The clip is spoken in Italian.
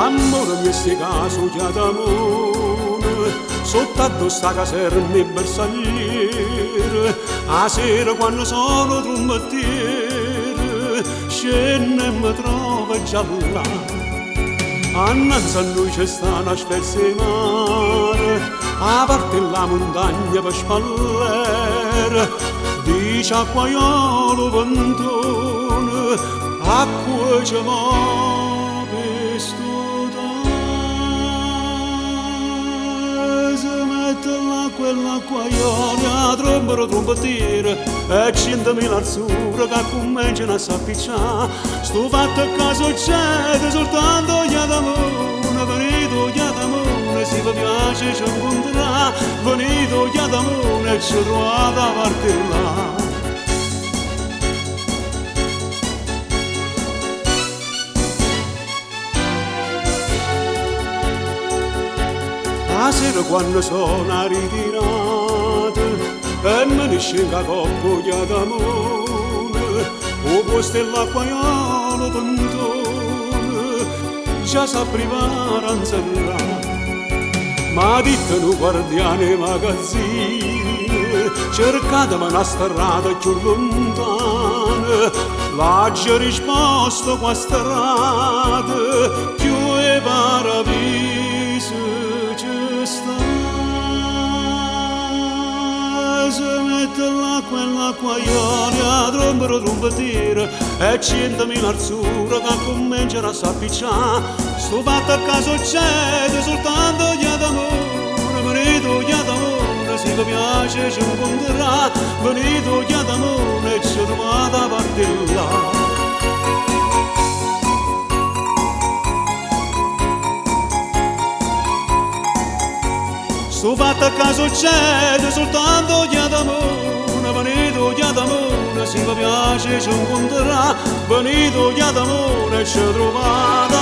Amore mio sti caso già d'amore, sotto sta caserma e bersagliere, a sera quando sono trombettiere, scende e mi trova già là. Annanzi a noi c'è sta una sferza mare, a parte la montagna per spallere, dice acquaiolo ventone, acqua ci muove st'odore. Si mette l'acqua e l'acquaiolo a trombettiere, e 100.000 azzurre che cominciano a s'appicciare. Sto fatto a caso c'è soltanto gli adamone, venito gli adamone, se vi piace ci incontrerà, venito gli adamone e ci trovate a parte là. La sera quando sono ritirato e me ne scende a coppo gli adamone, o posto e l'acquaiolo pentone, già sa privare a inserrare. Ma ditelo guardiani magazzini, cercatemi una strada più lontana, là c'è risposto qua strada, più e paradiso ci sta. Si mette l'acqua e l'acquaiolo a trombettiere, e 100.000 azzurre che cominciano a s'appicciare. Sto fatto a caso c'è soltanto gli adamone, venito gli adamone, se vi piace ci incontrerà, venito gli adamone e ci trovate a parte là. Sto fatto a caso c'è soltanto gli adamone, venito gli adamone, se vi piace ci incontrerà, venito gli adamone e ci trovate